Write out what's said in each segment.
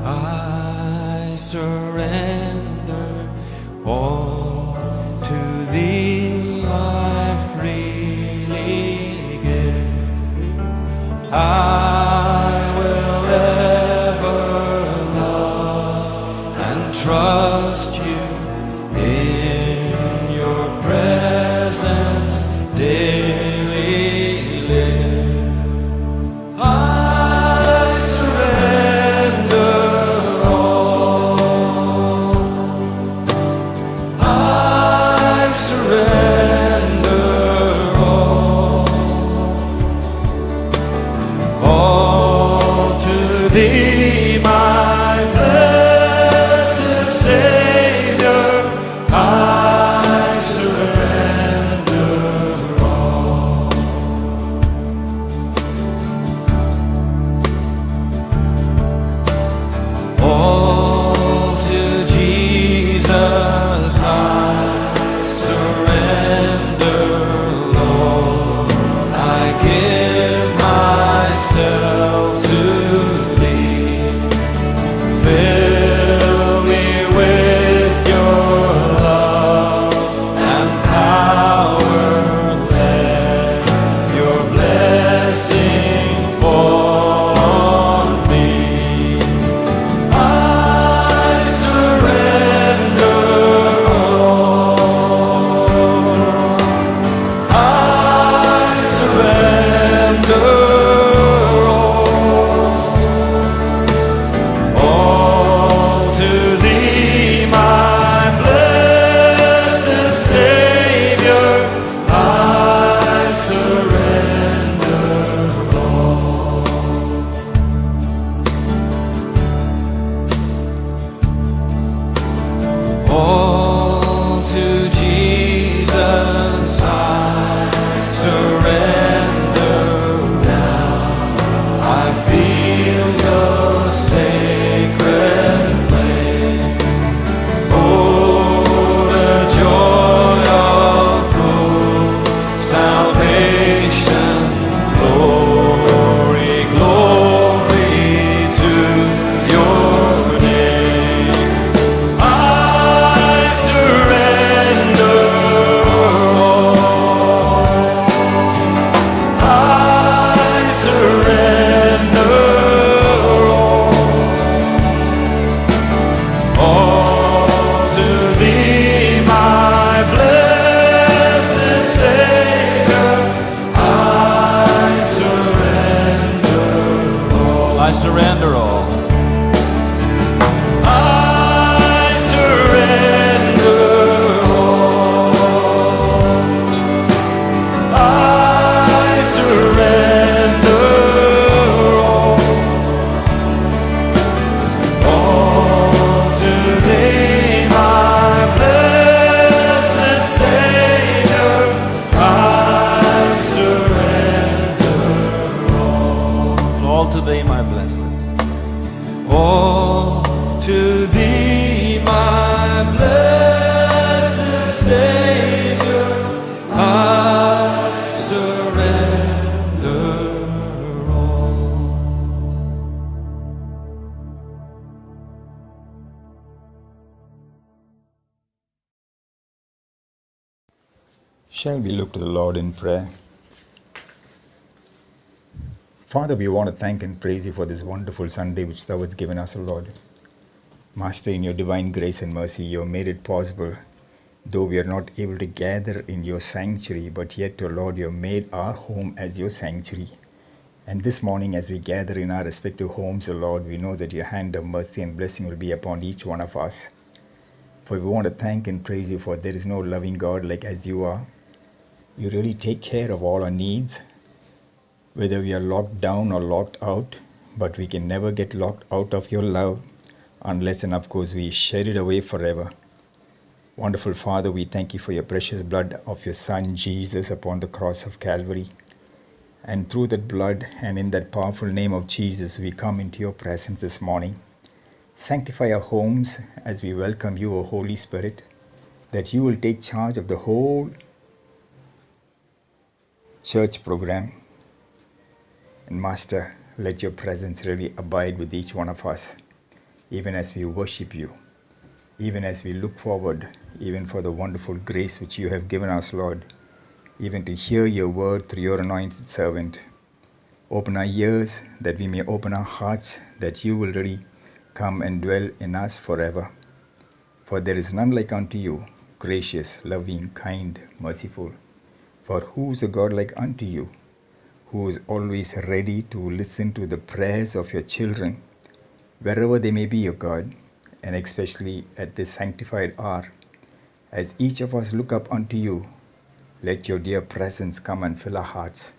I surrender all to thee, I freely give. I will ever love and trust you in your presence daily live. I surrender all. I surrender all to thee, my blessed Savior. I surrender all. All to Jesus I surrender, Lord. I give myself to thee. Fill me with your love and power. Let your blessing fall on me. I surrender all. I surrender all to thee, my blessed Savior. I surrender all. All to Jesus I surrender now. I feel your sacred flame. Oh, the joy of full salvation. Glory, glory to your name. I surrender all. I surrender all to thee, my blessed Savior. I surrender all. I surrender all. I surrender all. I surrender all to thee, my blessed Savior. I surrender all to thee, my blessed. All to thee, my blessed Savior. I surrender all. Shall we look to the Lord in prayer? Father, we want to thank and praise you for this wonderful Sunday which thou hast given us, O Lord. Master, in your divine grace and mercy, you have made it possible, though we are not able to gather in your sanctuary, but yet, O Lord, you have made our home as your sanctuary. And this morning, as we gather in our respective homes, O Lord, we know that your hand of mercy and blessing will be upon each one of us. For we want to thank and praise you, for there is no loving God like as you are. You really take care of all our needs, whether we are locked down or locked out, but we can never get locked out of your love unless and of course we shed it away forever. Wonderful Father, we thank you for your precious blood of your Son Jesus upon the cross of Calvary. And through that blood and in that powerful name of Jesus, we come into your presence this morning. Sanctify our homes as we welcome you, O Holy Spirit, that you will take charge of the whole church program. And Master, let your presence really abide with each one of us. even as we worship you, even as we look forward, even for the wonderful grace which you have given us, Lord, even to hear your word through your anointed servant. Open our ears that we may open our hearts, that you will really come and dwell in us forever. For there is none like unto you, gracious, loving, kind, merciful. For who is a God like unto you, who is always ready to listen to the prayers of your children, wherever they may be, O God, and especially at this sanctified hour. As each of us look up unto you, let your dear presence come and fill our hearts,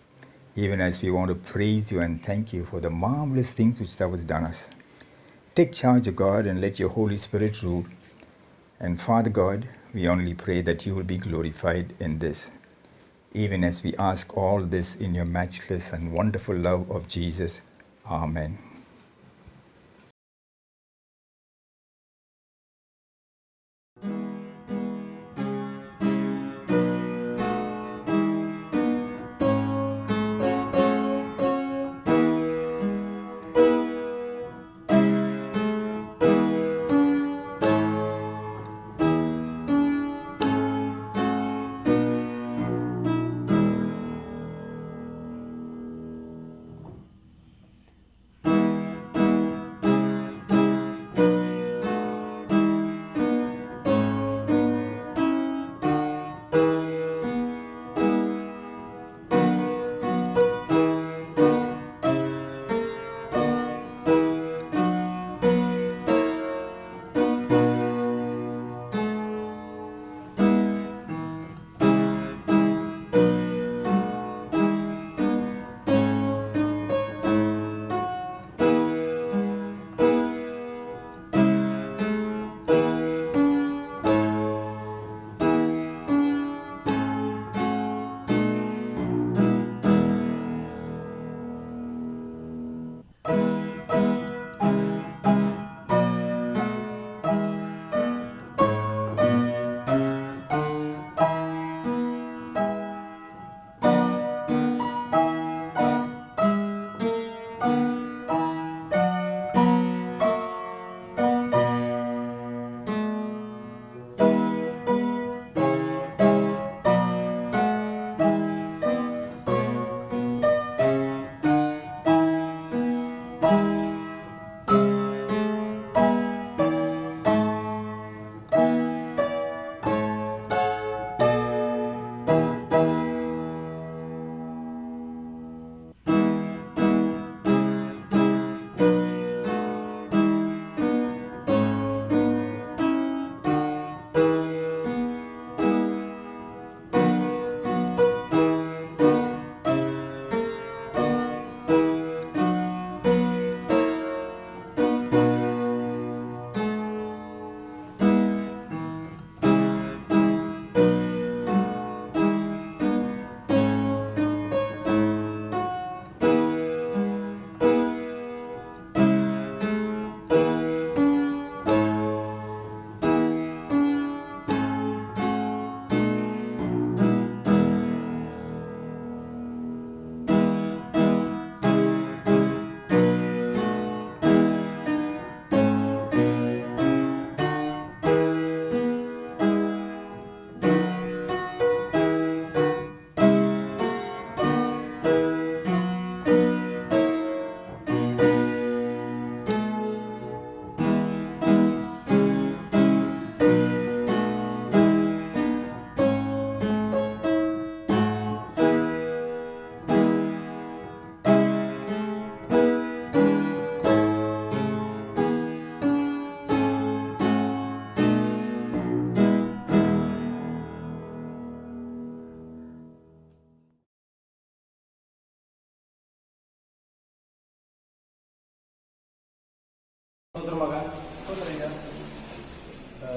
even as we want to praise you and thank you for the marvelous things which thou hast done us. Take charge, O God, and let your Holy Spirit rule. And Father God, we only pray that you will be glorified in this, even as we ask all this in your matchless and wonderful love of Jesus. Amen.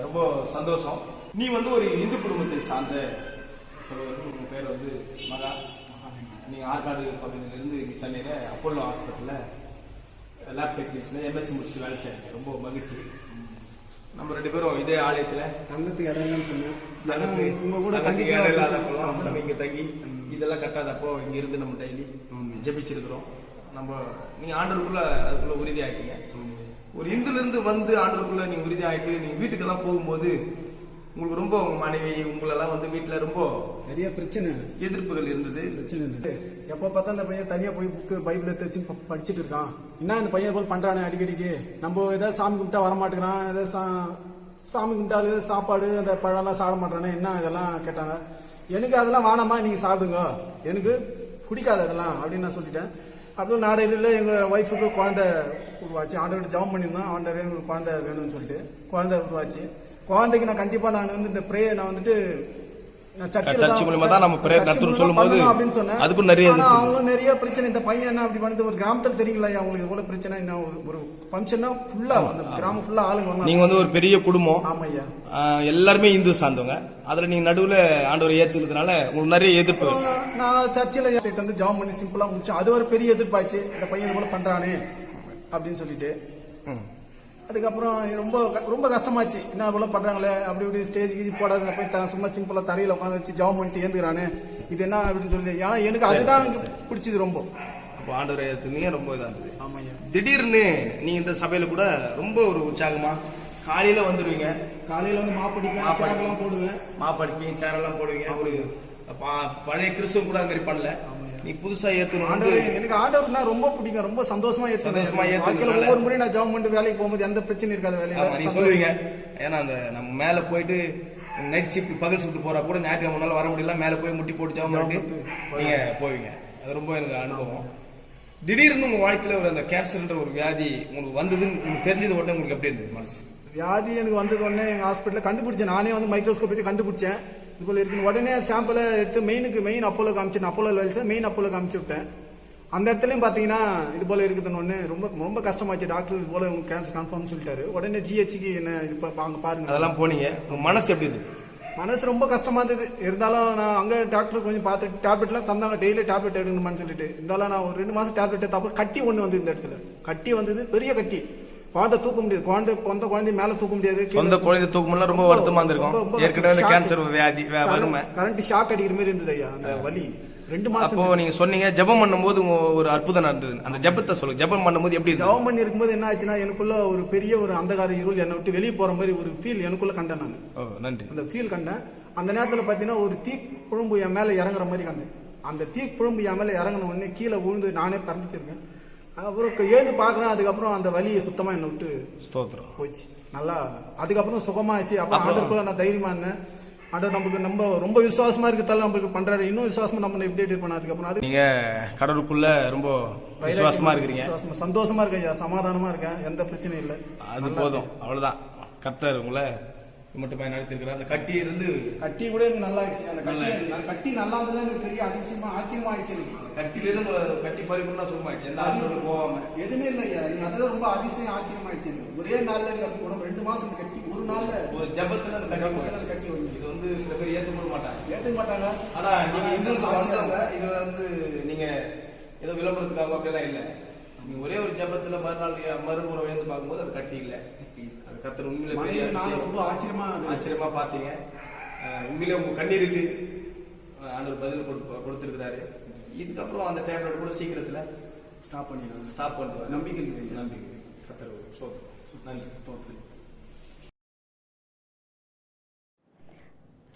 ரொம்ப சந்தோஷம். நீ ஒரு இந்து குடும்பத்தை சார்ந்த சகோதரன். உங்க பேர் மகா. நீங்க ஆற்காடு பகுதியிலிருந்து சென்னையில அப்போலோ ஹாஸ்பிட்டலில் லேப் டெக்னீஷியன் எம்எஸ்சி முடிச்சுட்டு வேலை செய்யறேன். ரொம்ப மகிழ்ச்சி. நம்ம 2 பேரும் இதே ஆலயத்தில் தங்கத்துக்கு இடம் இல்லைன்னு சொன்னேன். உங்க கூட தங்கி இடம் இல்லாதப்போ நம்ம இங்க தங்கி இதெல்லாம் கட்டாதப்போ இங்க இருந்து நம்ம டெய்லி ஜெபிச்சிருக்கிறோம். நம்ம நீங்க ஆண்டவருக்குள்ள அதுக்குள்ள உறுதியாயிட்டீங்க. ஒரு இந்துலேருந்து வந்து ஆண்டவருக்குள்ள நீங்க உறுதி ஆயிட்டு நீங்க வீட்டுக்கெல்லாம் போகும்போது உங்களுக்கு ரொம்ப உங்க மனைவி உங்களெல்லாம் வந்து வீட்டுல ரொம்ப நிறைய பிரச்சனை எதிர்ப்புகள் இருந்தது. பிரச்சனை இருந்தது. எப்போ பார்த்தா அந்த பையன் தனியா போய் புக்கு பைபிள் எடுத்து வச்சு படிச்சுட்டு இருக்கான். என்ன இந்த பையன் போல் பண்றானே அடிக்கடிக்கு. நம்ம ஏதாவது சாமி கும்பிட்டா வரமாட்டேங்கிறான், ஏதாவது சாமி கும்பிட்டாலு சாப்பாடு அந்த பழம்லாம் சாப்பிட மாட்டானே, என்ன இதெல்லாம் கேட்டாங்க. எனக்கு அதெல்லாம் வேணாமா, நீங்க சாப்பிடுங்க, எனக்கு பிடிக்காது அதெல்லாம் அப்படின்னு நான் சொல்லிட்டேன். அப்புறம் நாடையில் எங்கள் ஒய்ஃபுக்கு குழந்தை உருவாச்சு. ஆண்டவர்கிட்ட ஜெபம் பண்ணியிருந்தோம், ஆண்டவரே எங்களுக்கு குழந்தை வேணும்னு சொல்லிட்டு குழந்தை உருவாச்சு. குழந்தைக்கு நான் கண்டிப்பா நான் வந்து இந்த ப்ரே நான் வந்துட்டு சர்ச் மூலமா தான் நம்ம பிரேயர் நடத்துறோம் சொல்லும்போது அப்படின்னு சொன்னேன். அதுக்கு நிறைய அவங்களும் நிறைய பிரச்சனை. இந்த பையன் என்ன அப்படி பண்ணுது, ஒரு கிராமத்தில் தெரியுங்களா அவங்களுக்கு இது போல பிரச்சனை. என்ன ஒரு ஃபங்க்ஷன்னா ஃபுல்லா அந்த கிராமம் ஃபுல்லா ஆளுங்க வந்தாங்க. நீங்க வந்து ஒரு பெரிய குடும்பம். ஆமையா, எல்லாருமே இந்து சார்ந்தவங்க. அதுல நீங்க நடுவுல ஆண்டவரை ஏத்துக்கிறதுனால உங்களுக்கு நிறைய எதிர்ப்பு. நான் சர்ச்சில் வந்து ஜாம் பண்ணி சிம்பிளா முடிச்சேன். அது ஒரு பெரிய எதிர்ப்பாச்சு, இந்த பையன் இது போல பண்றானே அப்படின்னு சொல்லிட்டு. அதுக்கப்புறம் ரொம்ப ரொம்ப கஷ்டமாச்சு. என்ன போல பண்றாங்களே, அப்படி இப்படி ஸ்டேஜ் போடாத போய் சும்மா சிம்பிளா தரையில உட்காந்து வச்சு ஜாம் பண்ணிட்டு ஏந்துக்கிறானே, இது என்ன அப்படின்னு சொல்லி. ஏன்னா எனக்கு அதுதான் பிடிச்சது ரொம்ப. அப்போ ஆண்டவரை ஏத்துனீங்க, ரொம்ப இதா இருந்தது. ஆமாய்யா. திடீர்னு நீங்க இந்த சபையில கூட ரொம்ப ஒரு உற்சாகமா காலையில வந்துடுவீங்க. காலையில வந்து மாப்படிப்பேன், சேரெல்லாம் போடுவேன், மாப்படிப்பீங்க, சேரெல்லாம் போடுவீங்க. ஒரு பழைய கிறிஸ்துவ கூட அது மாதிரி பண்ணல. நீ புதுசா ஏத்தணும். எனக்கு ஆண்டவர்னா ரொம்ப பிடிக்கும், ரொம்ப சந்தோஷமா ஏத்துவேன். ஒவ்வொரு முறை நான் ஜாப் பண்ணிட்டு வேலைக்கு போகும்போது எந்த பிரச்சனையும் இருக்காது வேலையில. நீ சொல்லுவீங்க, ஏன்னா அந்த நம்ம மேல போயிட்டு நைட் ஷிஃப்ட் பகல் ஷிஃப்ட் போறா கூட ஞாயிற்றுக்கிழமை வர முடியல, மேல போய் முட்டி போட்டு ஜாப் பண்ணிட்டு நீங்க போவீங்க. அது ரொம்ப எனக்கு அனுபவம். திடீர்னு உங்க வாழ்க்கையில ஒரு அந்த கேன்சர்ன்ற ஒரு வியாதி உங்களுக்கு வந்ததுன்னு உங்களுக்கு தெரிஞ்சது உடனே உங்களுக்கு எப்படி இருந்தது மனசு? வியாதி எனக்கு வந்தது உடனே எங்க ஹாஸ்பிட்டல்ல கண்டுபிடிச்சேன். நானே வந்து மைக்ரோஸ்கோப் வச்சு கண்டுபிடிச்சேன் இது போல இருக்கு. உடனே சாம்பிளை எடுத்து மெயின் அப்போலோ காமிச்சேன். அப்போலோ மெயின் அப்போலோ காமிச்சு விட்டேன். அந்த இடத்துலயும் பாத்தீங்கன்னா இது போல இருக்குதுன்னு ஒண்ணு ரொம்ப ரொம்ப கஷ்டமாச்சு. டாக்டர் இது போல உங்களுக்கு கேன்சர் கன்ஃபார்ம் சொல்லிட்டாரு. உடனே ஜிஹெச்க்கு என்ன அங்க பாருங்க அதெல்லாம் போனீங்க. மனசு எப்படி இருந்தது? மனசு ரொம்ப கஷ்டமா இருந்தது. இருந்தாலும் நான் அங்க டாக்டர் கொஞ்சம் பார்த்துட்டு டேப்லெட் எல்லாம் தந்தாங்க, டெய்லி டேப்லெட் எடுக்கணும்னு சொல்லிட்டு. இருந்தாலும் நான் ஒரு 2 மாசம் டேப்லெட் எடுத்தப்ப கட்டி ஒண்ணு வந்து இந்த இடத்துல கட்டி வந்தது, பெரிய கட்டி. குழந்தை தூக்க முடியாது, குழந்தை மேல தூக்க முடியாது. சொந்த குழந்தை தூக்கம்லாம் ரொம்ப வருத்தமா இருந்திருக்கும். ஏற்கனவே கேன்சர் வியாதி வறுமை கரண்ட் ஷாக் அடிக்கிற மாதிரி இருந்தது ஐயா அந்த வலி 2 மாசம். அப்போ நீங்க சொன்னீங்க ஜெபம் பண்ணும்போது ஒரு அற்புதம் நடந்தது. அந்த ஜெபத்தை சொல்லுங்க. ஜெபம் பண்ணும்போது எப்படி? ஜெபம் பண்ணி இருக்கும்போது என்ன ஆச்சுன்னா எனக்குள்ள ஒரு பெரிய ஒரு அந்தகார இருள் என்னை விட்டு வெளியே போற மாதிரி ஒரு ஃபீல் எனக்குள்ள கண்டேன் நான். நன்றி. அந்த ஃபீல் கண்டேன். அந்த நேரத்துல பாத்தீங்கன்னா ஒரு தீ குழம்பு என் மேல இறங்குற மாதிரி கண்டேன். அந்த தீ குழம்பு என் மேல இறங்கின உடனே கீழே விழுந்து நானே பறந்துட்டு அப்புறம் எழுந்து பாக்குறேன். அதுக்கப்புறம் அந்த வலியை சுத்தமா என்ன விட்டு ஸ்தோத்திரம் போச்சு நல்லா. அதுக்கப்புறம் சுகமாச்சு. அப்புறம் ஆண்டவருக்குள்ள நான் தைரியமா இருந்தேன். ஆண்டவர் நமக்கு நம்ம ரொம்ப விசுவாசமா இருக்கிறதால நம்மளுக்கு பண்றாரு. இன்னும் விசுவாசமா நம்ம எப்படி பண்ண. அதுக்கப்புறம் நீங்க கடவுளுக்குள்ள ரொம்ப விசுவாசமா இருக்கிறீங்க, சந்தோஷமா இருக்கேன், சமாதானமா இருக்கேன், எந்த பிரச்சனையும் இல்லை. அது போதும், அவ்வளவுதான். கர்த்தர் உங்களை மட்டும் நடத்திருக்கிறார். அந்த கட்டி இருந்து கட்டி கூட எனக்கு நல்லா ஆயிடுச்சு. அந்த கட்டி நல்லா இருந்தது எனக்கு பெரிய அதிசயமா ஆச்சரியமா ஆயிடுச்சு. கட்டில இருந்து கட்டி பறிப்புனா சும்மா ஆயிடுச்சு. எந்த ஹாஸ்பிட்டல் போகாம எதுவுமே இல்லையா. அதுதான் ரொம்ப அதிசயம் ஆச்சரியமா ஆயிடுச்சு. ஒரே நாள்ல அப்படி 2 மாசம் கட்டி ஒரு நாள்ல ஒரு ஜபத்துல கட்டி வந்து இது வந்து சில பேர் ஏத்துக்க மாட்டாங்க. ஆனா நீங்க இந்து வந்தவங்க இது வந்து நீங்க ஏதோ விளம்பரத்துக்காக அப்படியெல்லாம் இல்லை. நீங்க ஒரே ஒரு ஜபத்துல மறுமுறை எழுந்து பார்க்கும்போது அது கட்டி இல்லை. கர்த்தர் உண்மையிலே ரொம்ப ஆச்சரியமா பாத்தீங்க. உண்மையிலே உங்க கண்ணீருக்கு ஆண்டவர் பதில் கொடுத்திருக்கிறாரு. இதுக்கப்புறம் அந்த டேப்லெட் கூட சீக்கிரத்துல ஸ்டாப் பண்ணிடுவாங்க. நம்பிக்கை கர்த்தர் நன்றி.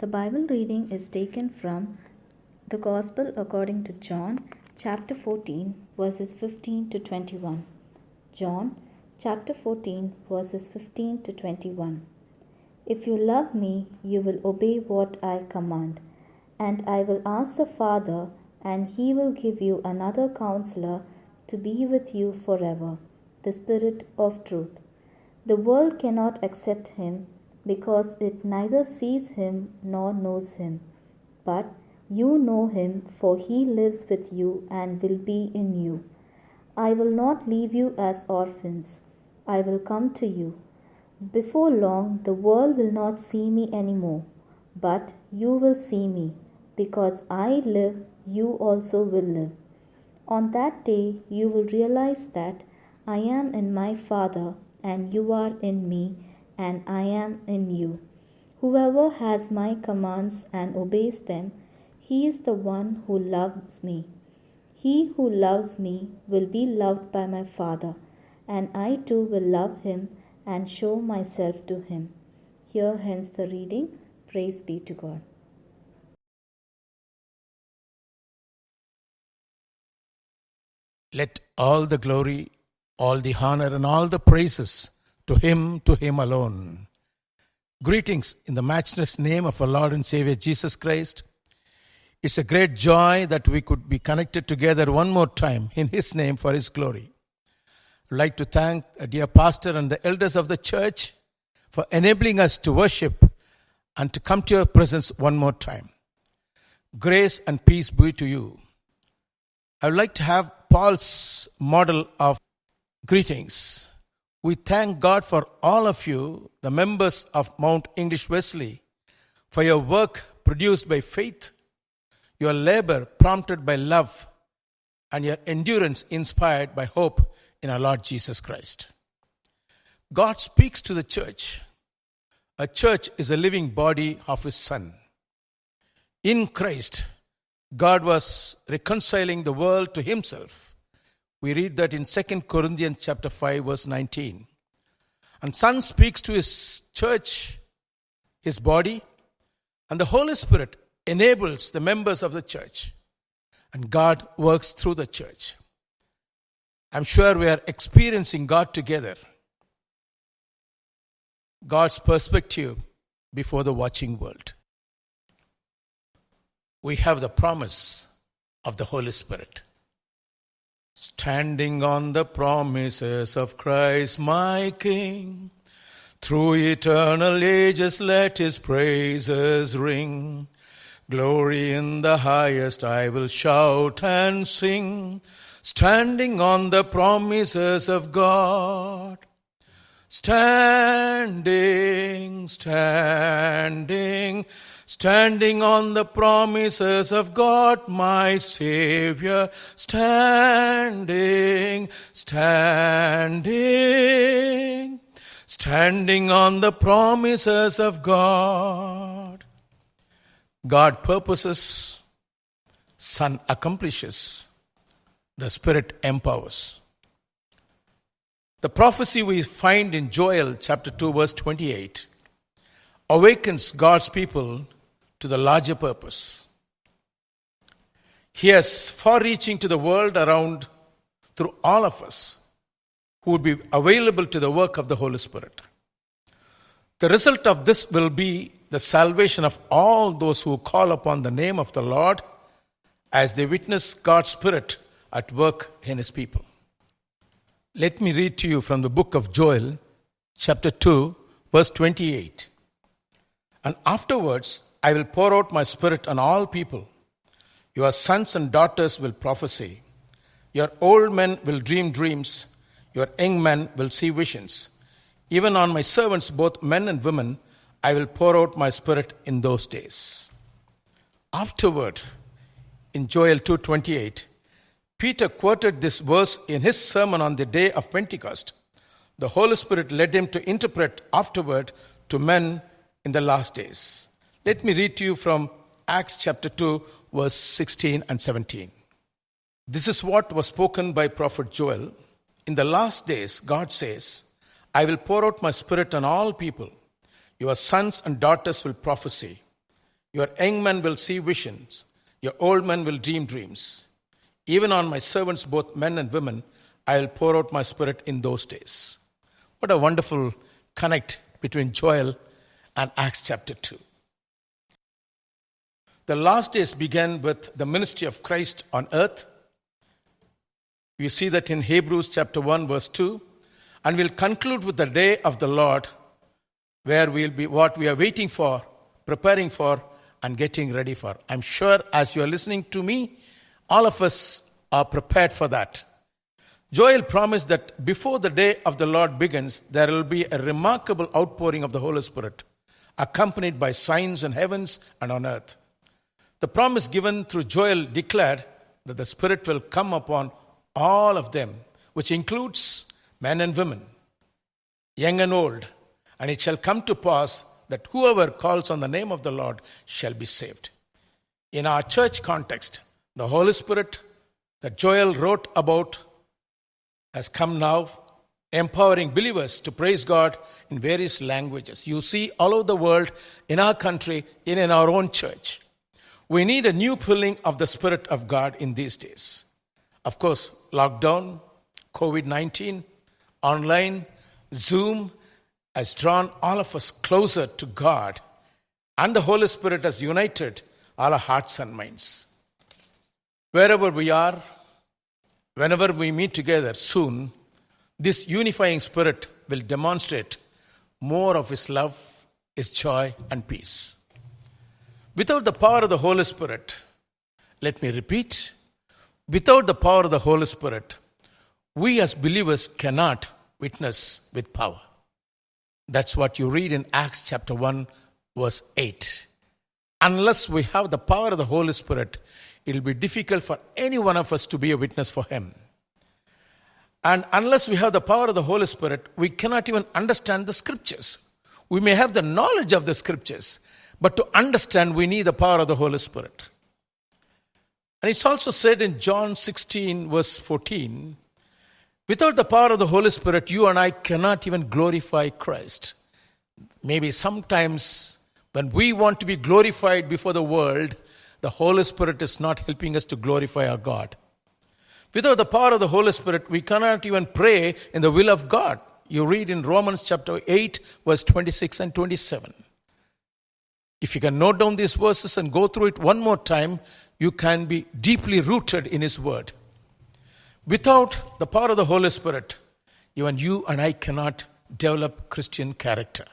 The Bible reading is taken from the Gospel according to John, chapter 14, verses 15 to 21. John chapter 14, verses 15 to 21. If you love me, you will obey what I command, and I will ask the Father, and he will give you another counselor to be with you forever, the Spirit of truth. The world cannot accept him, because it neither sees him nor knows him. But you know him, for he lives with you and will be in you. I will not leave you as orphans. I will come to you. Before long, the world will not see me anymore, but you will see me. Because I live, you also will live. On that day, you will realize that I am in my Father, and you are in me, and I am in you. Whoever has my commands and obeys them, he is the one who loves me. He who loves me will be loved by my Father, and I too will love him and show myself to him. Here hence the reading. Praise be to God. Let all the glory, all the honor, and all the praises to Him alone. Greetings in the matchless name of our Lord and Savior Jesus Christ. It's a great joy that we could be connected together one more time in His name for His glory. I'd like to thank a dear pastor and the elders of the church for enabling us to worship and to come to your presence one more time. Grace and peace be to you. I would like to have Paul's model of greetings. We thank God for all of you, the members of Mount English Wesley, for your work produced by faith, your labor prompted by love, and your endurance inspired by hope in our Lord Jesus Christ. God speaks to the church. A church is a living body of His Son. In Christ, God was reconciling the world to Himself. We read that in 2 Corinthians chapter 5, verse 19. And Son speaks to His church, His body, and the Holy Spirit enables the members of the church. And God works through the church. I'm sure we are experiencing God together. God's perspective before the watching world. We have the promise of the Holy Spirit. Standing on the promises of Christ my King, through eternal ages let His praises ring. Glory in the highest I will shout and sing, standing on the promises of God. Standing, standing, standing on the promises of God, my Savior. Standing, standing, standing on the promises of God. God purposes, Son accomplishes, the Spirit empowers. The prophecy we find in Joel chapter 2 verse 28 awakens God's people to the larger purpose. He is far-reaching to the world around through all of us who would be available to the work of the Holy Spirit. The result of this will be the salvation of all those who call upon the name of the Lord as they witness God's Spirit at work in His people. Let me read to you from the book of Joel, chapter 2, verse 28. And afterwards I will pour out my Spirit on all people. Your sons and daughters will prophesy. Your old men will dream dreams. Your young men will see visions. Even on my servants, both men and women, I will pour out my Spirit in those days. Afterward, in Joel 2:28, Peter quoted this verse in his sermon on the day of Pentecost. The Holy Spirit led him to interpret afterward to men in the last days. Let me read to you from Acts chapter 2, verse 16 and 17. This is what was spoken by prophet Joel. In the last days, God says, I will pour out my Spirit on all people. Your sons and daughters will prophesy. Your young men will see visions. Your old men will dream dreams. Even on my servants, both men and women, I will pour out my Spirit in those days. What a wonderful connect between Joel and Acts chapter 2. The last days began with the ministry of Christ on earth. We see that in Hebrews chapter 1 verse 2. And we'll conclude with the day of the Lord, where we'll be what we are waiting for, preparing for, and getting ready for. I'm sure as you are listening to me, all of us are prepared for that. Joel promised that before the day of the Lord begins, there will be a remarkable outpouring of the Holy Spirit, accompanied by signs in heavens and on earth. The promise given through Joel declared that the Spirit will come upon all of them, which includes men and women, young and old, and it shall come to pass that whoever calls on the name of the Lord shall be saved. In our church context, the Holy Spirit that Joel wrote about has come now empowering believers to praise God in various languages. You see all over the world, in our country, in our own church. We need a new filling of the Spirit of God in these days. Of course, lockdown, COVID-19, online, Zoom has drawn all of us closer to God, and the Holy Spirit has united all our hearts and minds. Wherever we are, whenever we meet together soon, this unifying Spirit will demonstrate more of His love, His joy, and peace. Without the power of the Holy Spirit, let me repeat, without the power of the Holy Spirit, we as believers cannot witness with power. That's what you read in Acts chapter 1, verse 8. Unless we have the power of the Holy Spirit, it will be difficult for any one of us to be a witness for Him. And unless we have the power of the Holy Spirit, we cannot even understand the Scriptures. We may have the knowledge of the Scriptures, but to understand, we need the power of the Holy Spirit. And it's also said in John 16, verse 14, without the power of the Holy Spirit, you and I cannot even glorify Christ. Maybe sometimes when we want to be glorified before the world, the Holy Spirit is not helping us to glorify our God. Without the power of the Holy Spirit, we cannot even pray in the will of God. You read in Romans chapter 8, verse 26 and 27. If you can note down these verses and go through it one more time, you can be deeply rooted in His Word. Without the power of the Holy Spirit, even you and I cannot develop Christian character.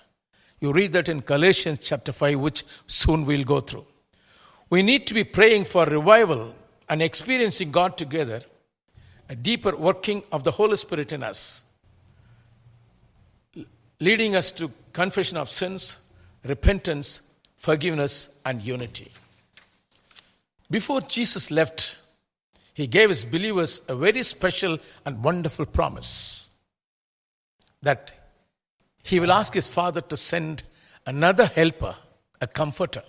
You read that in Galatians chapter 5, which soon we'll go through. We need to be praying for revival and experiencing God together, a deeper working of the Holy Spirit in us, leading us to confession of sins, repentance, forgiveness, and unity. Before Jesus left, He gave His believers a very special and wonderful promise that He will ask His Father to send another helper, a comforter.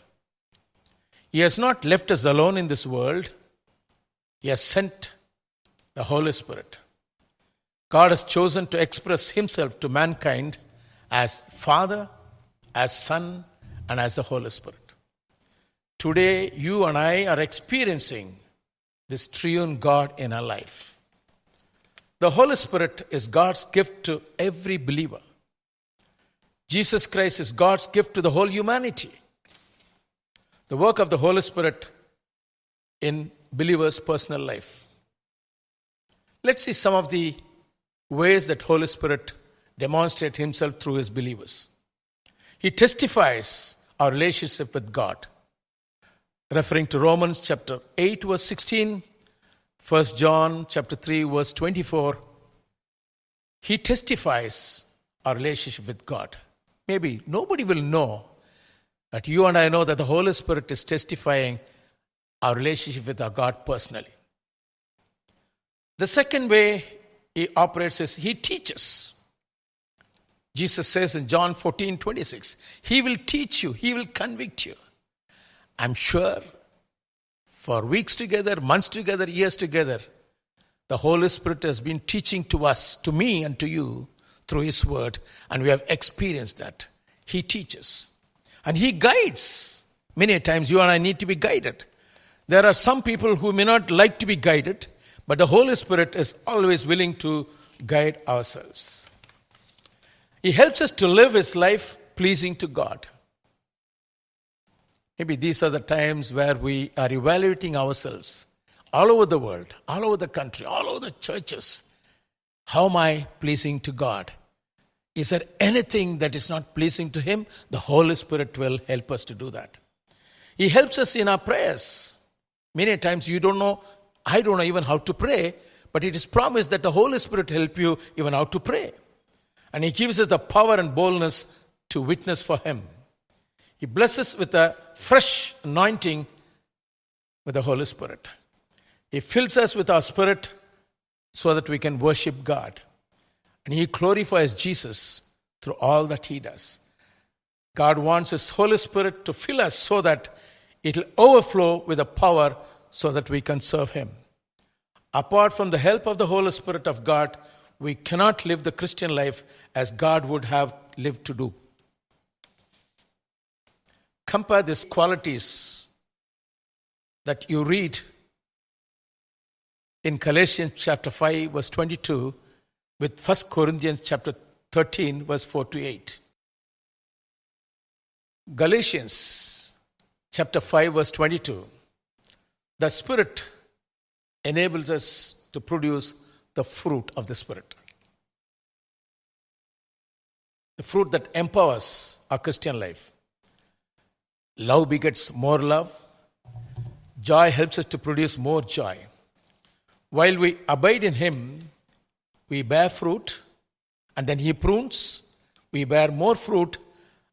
He has not left us alone in this world. He has sent the Holy Spirit. God has chosen to express Himself to mankind as Father, as Son, and as the Holy Spirit. Today, you and I are experiencing this triune God in our life. The Holy Spirit is God's gift to every believer. Jesus Christ is God's gift to the whole humanity. The work of the Holy Spirit in believers' personal life. Let's see some of the ways that Holy Spirit demonstrates Himself through His believers. He testifies our relationship with God. Referring to Romans chapter 8, verse 16, 1 John chapter 3, verse 24, He testifies our relationship with God. Maybe nobody will know, but you and I know that the Holy Spirit is testifying our relationship with our God personally. The second way He operates is He teaches. Jesus says in John 14:26, He will teach you, He will convict you. I'm sure for weeks together, months together, years together, the Holy Spirit has been teaching to us, to me and to you, through His Word, and we have experienced that. He teaches. And He guides. Many times you and I need to be guided. There are some people who may not like to be guided, but the Holy Spirit is always willing to guide ourselves. He helps us to live His life pleasing to God. Maybe these are the times where we are evaluating ourselves all over the world, all over the country, all over the churches. How am I pleasing to God? Is there anything that is not pleasing to Him? The Holy Spirit will help us to do that. He helps us in our prayers. Many times you don't know, I don't know even how to pray, but it is promised that the Holy Spirit will help you even how to pray. And He gives us the power and boldness to witness for Him. He blesses with a fresh anointing with the Holy Spirit. He fills us with our spirit so that we can worship God. And He glorifies Jesus through all that He does. God wants His Holy Spirit to fill us so that it will overflow with the power so that we can serve Him. Apart from the help of the Holy Spirit of God, we cannot live the Christian life as God would have lived to do. Compare these qualities that you read in Galatians chapter 5 verse 22 with 1 Corinthians chapter 13 verse 4 to 8. Galatians chapter 5 verse 22. The Spirit enables us to produce the fruit of the Spirit. The fruit that empowers our Christian life. Love begets more love. Joy helps us to produce more joy. While we abide in Him, we bear fruit, and then He prunes. We bear more fruit,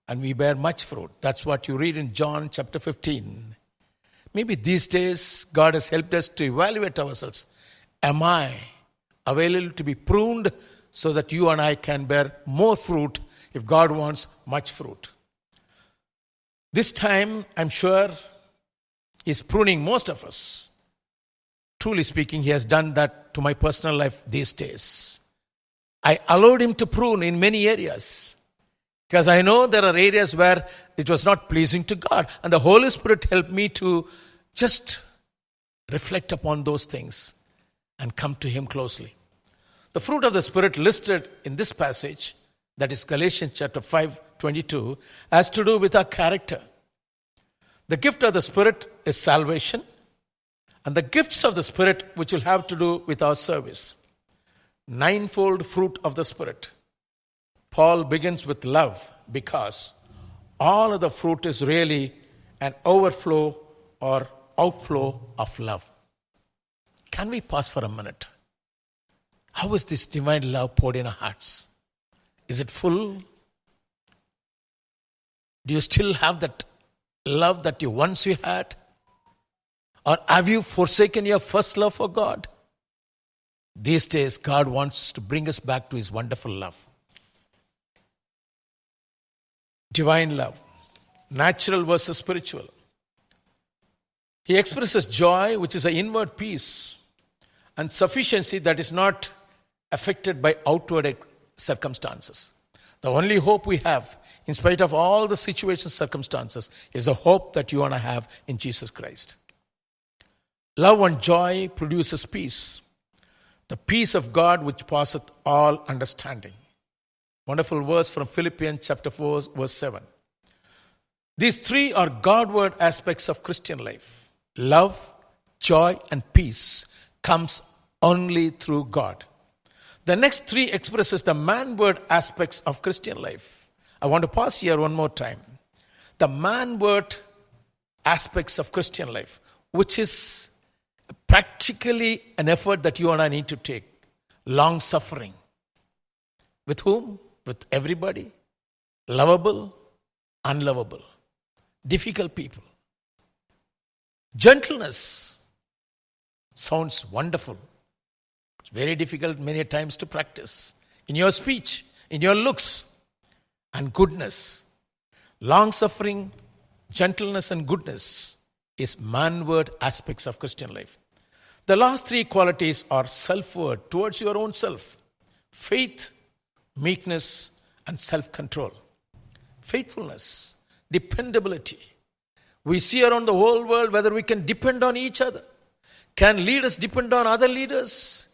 and we bear much fruit. That's what you read in John chapter 15. Maybe these days, God has helped us to evaluate ourselves. Am I available to be pruned so that you and I can bear more fruit if God wants much fruit? This time, I'm sure, He's pruning most of us. Truly speaking, He has done that to my personal life these days. I allowed Him to prune in many areas because I know there are areas where it was not pleasing to God. And the Holy Spirit helped me to just reflect upon those things and come to Him closely. The fruit of the Spirit listed in this passage, that is Galatians chapter 5:22, has to do with our character. The gift of the Spirit is salvation, and the gifts of the Spirit which will have to do with our service. Ninefold fruit of the Spirit. Paul begins with love because all of the fruit is really an overflow or outflow of love. Can we pause for a minute? How is this divine love poured in our hearts? Is it full? Do you still have that love that you once had? Or have you forsaken your first love for God? These days, God wants to bring us back to His wonderful love. Divine love. Natural versus spiritual. He expresses joy, which is an inward peace, and sufficiency that is not affected by outward circumstances. The only hope we have, in spite of all the situations, circumstances, is the hope that you and I have in Jesus Christ. Love and joy produces peace. The peace of God which passeth all understanding. Wonderful verse from Philippians chapter 4 verse 7. These three are Godward aspects of Christian life. Love, joy, and peace comes only through God. The next three expresses the manward aspects of Christian life. I want to pause here one more time. The manward aspects of Christian life, which is practically an effort that you and I need to take. Long suffering. With whom? With everybody. Lovable, unlovable. Difficult people. Gentleness sounds wonderful. It's very difficult many times to practice. In your speech, in your looks, and goodness. Long suffering, gentleness, and goodness is manward aspects of Christian life. The last three qualities are self-word, towards your own self. Faith, meekness, and self-control. Faithfulness, dependability. We see around the whole world whether we can depend on each other. Can leaders depend on other leaders?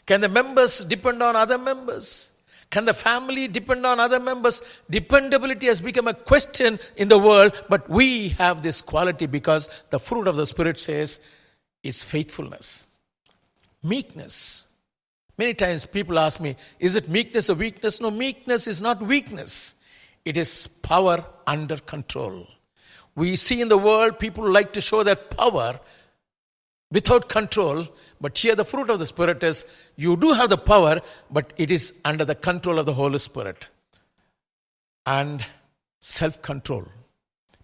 Can the members depend on other members? Can the family depend on other members? Dependability has become a question in the world, but we have this quality because the fruit of the Spirit says it's faithfulness. Meekness. Many times people ask me, is it meekness a weakness? No, meekness is not weakness. It is power under control. We see in the world people like to show their power without control, but here the fruit of the Spirit is you do have the power, but it is under the control of the Holy Spirit. And self-control.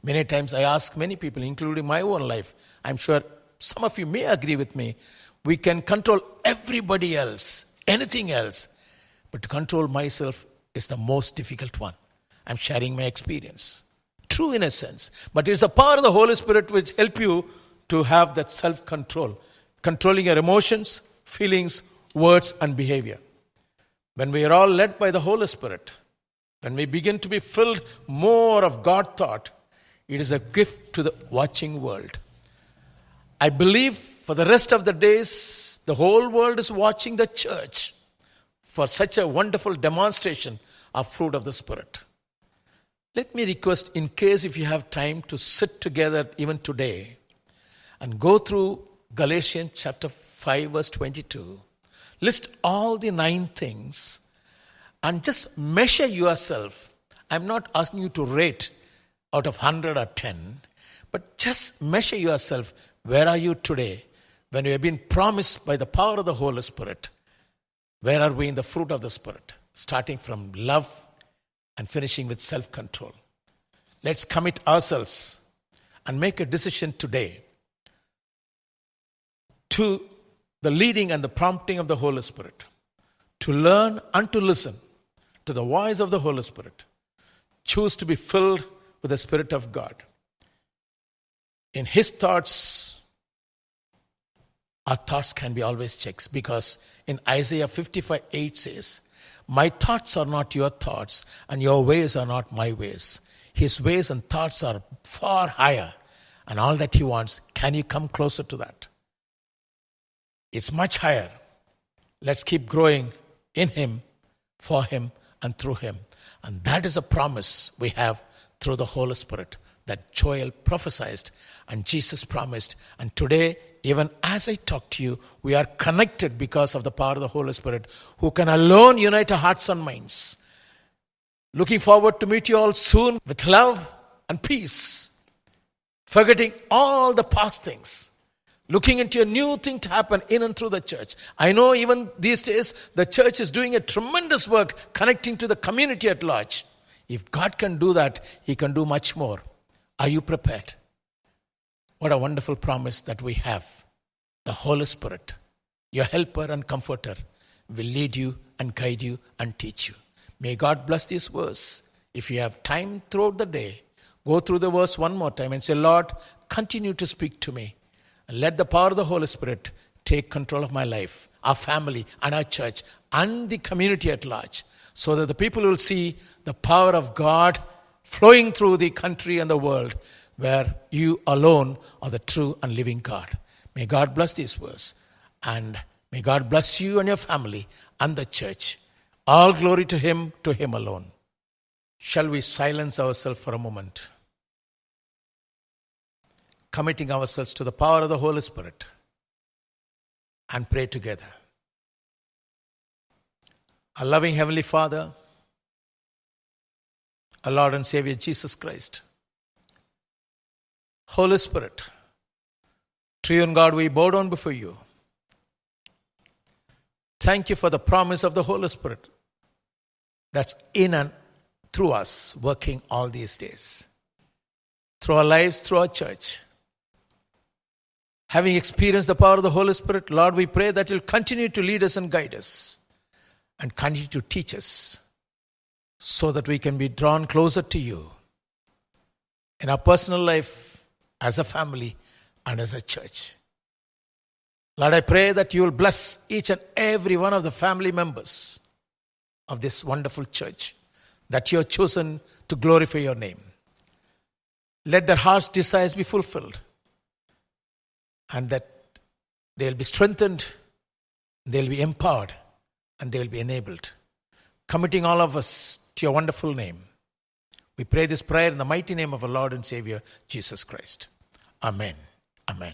Many times I ask many people, including my own life, I'm sure some of you may agree with me, we can control everybody else, anything else, but to control myself is the most difficult one. I'm sharing my experience. True in a sense, but it's the power of the Holy Spirit which help you to have that self-control, controlling your emotions, feelings, words, and behavior. when we are all led by the Holy Spirit, when we begin to be filled more of God thought, it is a gift to the watching world. I believe for the rest of the days, the whole world is watching the church for such a wonderful demonstration of fruit of the Spirit. Let me request, in case if you have time to sit together even today and go through Galatians chapter 5 verse 22, list all the 9 things and just measure yourself. I'm not asking you to rate out of 100 or 10, but just measure yourself. Where are you today when you have been promised by the power of the Holy Spirit? Where are we in the fruit of the Spirit? Starting from love and finishing with self-control. Let's commit ourselves and make a decision today to the leading and the prompting of the Holy Spirit, to learn and to listen to the voice of the Holy Spirit. Choose to be filled with the Spirit of God. In His thoughts, our thoughts can be always checked, because in Isaiah 55:8 says, my thoughts are not your thoughts, and your ways are not my ways. His ways and thoughts are far higher, and all that He wants, can you come closer to that? It's much higher. Let's keep growing in Him, for Him, and through Him. And that is a promise we have through the Holy Spirit that Joel prophesied and Jesus promised. And today, even as I talk to you, we are connected because of the power of the Holy Spirit, who can alone unite our hearts and minds. Looking forward to meet you all soon with love and peace, forgetting all the past things, looking into a new thing to happen in and through the church. I know even these days the church is doing a tremendous work connecting to the community at large. If God can do that, He can do much more. Are you prepared? What a wonderful promise that we have. The Holy Spirit, your helper and comforter, will lead you and guide you and teach you. May God bless this verse. If you have time throughout the day, go through the verse one more time and say, Lord, continue to speak to me. And let the power of the Holy Spirit take control of my life, our family, and our church, and the community at large, so that the people will see the power of God flowing through the country and the world, where you alone are the true and living God. May God bless this verse, and may God bless you and your family and the church. All glory to Him alone. Shall we silence ourselves for a moment, committing ourselves to the power of the Holy Spirit, and pray together. Our loving Heavenly Father, our Lord and Savior Jesus Christ, Holy Spirit, triune God, we bow down before you. Thank you for the promise of the Holy Spirit that's in and through us, working all these days. Through our lives, through our church. Having experienced the power of the Holy Spirit, Lord, we pray that you'll continue to lead us and guide us, and continue to teach us, so that we can be drawn closer to you in our personal life, as a family, and as a church. Lord, I pray that you will bless each and every one of the family members of this wonderful church that you have chosen to glorify your name. Let their heart's desires be fulfilled, and that they'll be strengthened, they'll be empowered, and they will be enabled. Committing all of us to your wonderful name, we pray this prayer in the mighty name of our Lord and Savior, Jesus Christ. Amen. Amen.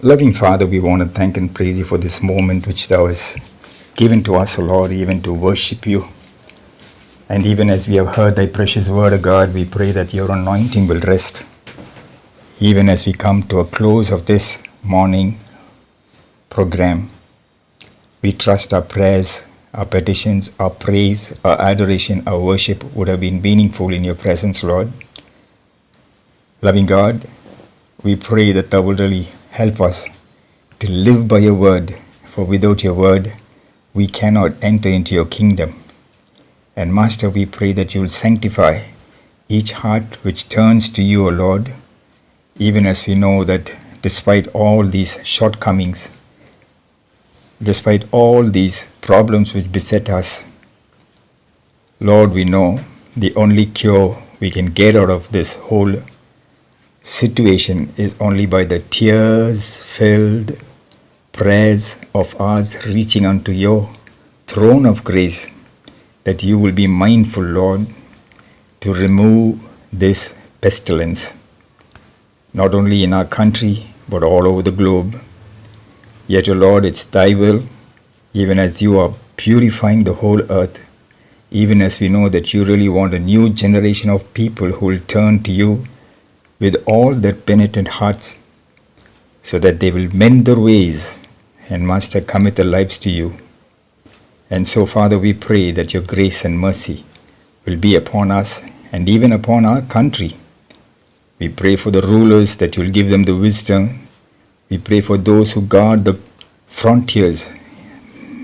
Loving Father, we want to thank and praise you for this moment which thou hast given to us, O Lord, even to worship you. And even as we have heard thy precious word, O God, we pray that your anointing will rest. Even as we come to a close of this morning program, we trust our prayers, our petitions, our praise, our adoration, our worship would have been meaningful in your presence, Lord. Loving God, we pray that thou will really help us to live by your word, for without your word, we cannot enter into your kingdom. And Master, we pray that you will sanctify each heart which turns to you, O Lord, even as we know that despite all these shortcomings, despite all these problems which beset us, Lord, we know the only cure we can get out of this whole situation is only by the tears-filled prayers of us reaching unto your throne of grace, that you will be mindful, Lord, to remove this pestilence, not only in our country, but all over the globe. Yet, O Lord, it's thy will, even as you are purifying the whole earth, even as we know that you really want a new generation of people who will turn to you with all their penitent hearts, so that they will mend their ways and, Master, commit their lives to you. And so, Father, we pray that your grace and mercy will be upon us and even upon our country. We pray for the rulers that you will give them the wisdom. We pray for those who guard the frontiers,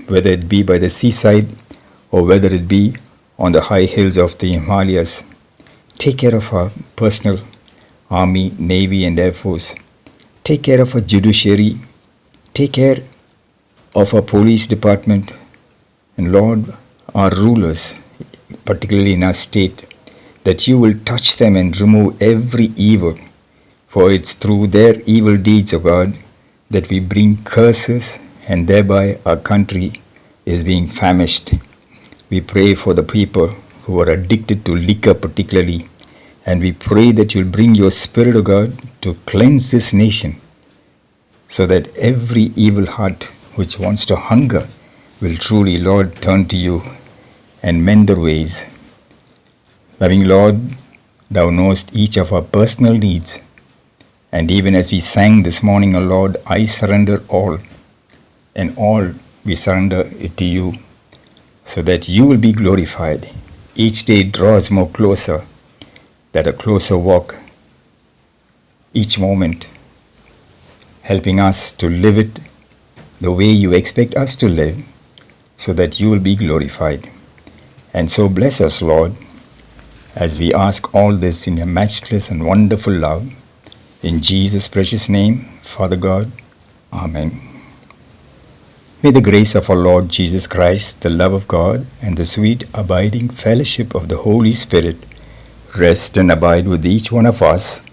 whether it be by the seaside or whether it be on the high hills of the Himalayas. Take care of our personal Army, Navy and Air Force. Take care of our judiciary. Take care of our police department. And Lord, our rulers, particularly in our state, that you will touch them and remove every evil. For it's through their evil deeds, O God, that we bring curses, and thereby our country is being famished. We pray for the people who are addicted to liquor particularly, and we pray that you'll bring your Spirit, O God, to cleanse this nation, so that every evil heart which wants to hunger will truly, Lord, turn to you and mend their ways. Loving Lord, thou knowest each of our personal needs. And even as we sang this morning, O Lord, I surrender all, and all we surrender it to you, so that you will be glorified. Each day draws more closer, that a closer walk, each moment, helping us to live it the way you expect us to live, so that you will be glorified. And so bless us, Lord, as we ask all this in your matchless and wonderful love. In Jesus' precious name, Father God, Amen. May the grace of our Lord Jesus Christ, the love of God, and the sweet abiding fellowship of the Holy Spirit rest and abide with each one of us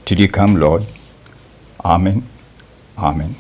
till you come, Lord. Amen. Amen.